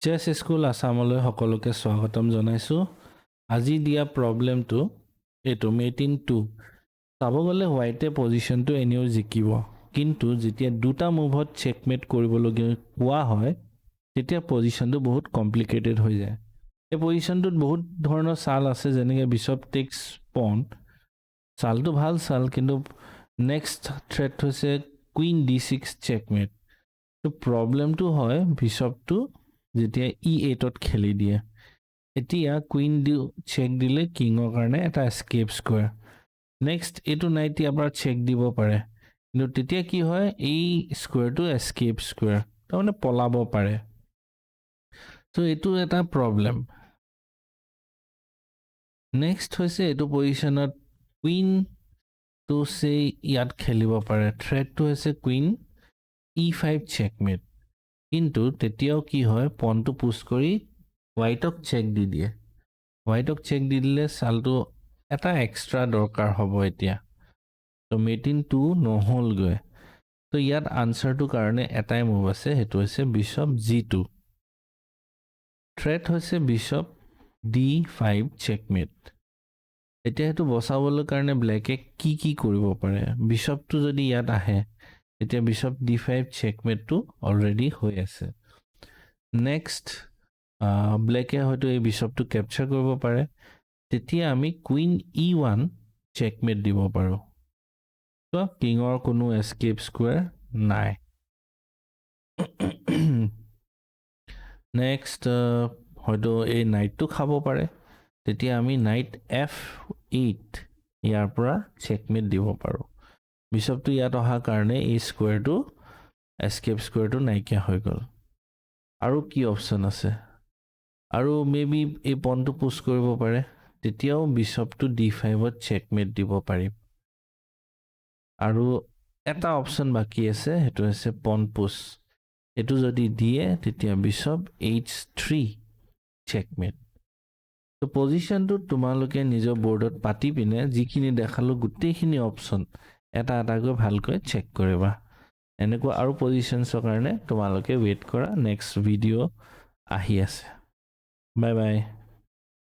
চেছ school আসামলৈ সকলোকে স্বাগতম জনাইছো আজি দিয়া প্ৰবলেমটো এটো মেটিন 2 চাব গলে হোৱাইটে পজিশনটো এনেও জিকিব কিন্তু যেতিয়া দুটা মুভত চেকমেট কৰিবলগীয়া কোৱা হয় তেতিয়া পজিশনটো বহুত কমপ্লিকেটেড হৈ যায় এই পজিশনটোত বহুত ধৰণৰ চাল আছে যেনেকৈ বিশপ টেক্স পন চালটো ভাল চাল কিন্তু নেক্সট থ্ৰেট হৈছে কুইন d6 চেকমেট তো প্ৰবলেমটো হয় বিশপটো যেতিয়া e8 ত খেলি দিয়ে এতিয়া কুইন দি চেক দিলে কিংৰ কাৰণে এটা এস্কেপ স্কয়াৰ নেক্সট এটো নাইট ইয়াৰ চেক দিব পাৰে কিন্তু তেতিয়া কি হয় এই স্কয়াৰটো এস্কেপ স্কয়াৰ তাৰমানে পলাব পাৰে তো এটো এটা প্ৰবলেম নেক্সট হৈছে এটো পজিশনত কুইন তো সে ইয়াত খেলিব পাৰে থ্ৰেটটো হৈছে কুইন e5 চেকমেট কিন্তু তেতিয়াও কি হয় পনটো পুশ কৰি হোৱাইটক চেক দি দিয়ে হোৱাইটক চেক দি দিলে চালটো এটা এক্সট্ৰা দৰকাৰ হ'ব এতিয়া তো মেটিন 2 নহল গৈ তো ইয়াত আনসাৰটো কাৰণে এটাই মুভ আছে হেতু হৈছে বিশপ g2 থ্ৰেট হৈছে বিশপ d5 চেকমেট এতিয়া হেতু বসাবলৈ কাৰণে ব্ল্যাকে কি কৰিব পাৰে বিশপটো যদি ইয়াত আহে এতিয়া বিশপ d5 চেকমেটটো অলৰেডি হৈ আছে নেক্সট ব্ল্যাকে হয়তো এই বিশপটো ক্যাপচাৰ কৰিব পাৰে তেতিয়া আমি কুইন e1 চেকমেট দিব পাৰো তো কিংৰ কোনো এস্কেপ স্কয়াৰ নাই নেক্সট হয়তো এই নাইটটো খাব পাৰে তেতিয়া আমি নাইট f8 ইয়াৰ পৰা চেকমেট দিব পাৰো বিশপটো ইয়াত অহা কাৰণে এই স্কয়াৰটো এস্কেপ স্কয়াৰটো নাইকিয়া হৈ গল আৰু কি অপচন আছে আৰু মেবি এই পনটো পুশ কৰিব পাৰে তেতিয়াও বিশপটো d5 ত চেকমেট দিব পাৰিম আৰু এটা অপচন বাকি আছে হেতু হৈছে পন পুশ এটো যদি দিয়ে তেতিয়া বিশপ h3 চেকমেট তো পজিশনটো তোমালোকে নিজৰ বোৰ্ডত পাতি পিনে যিখিনি দেখালো গুটেইখিনি অপচন এটা এটাকৈ ভালকৈ চেক কৰিবা এনেকুৱা আৰু পজিশনছৰ কাৰণে তোমালোকে ওয়েট কৰা নেক্সট ভিডিও আহি আছে বাই বাই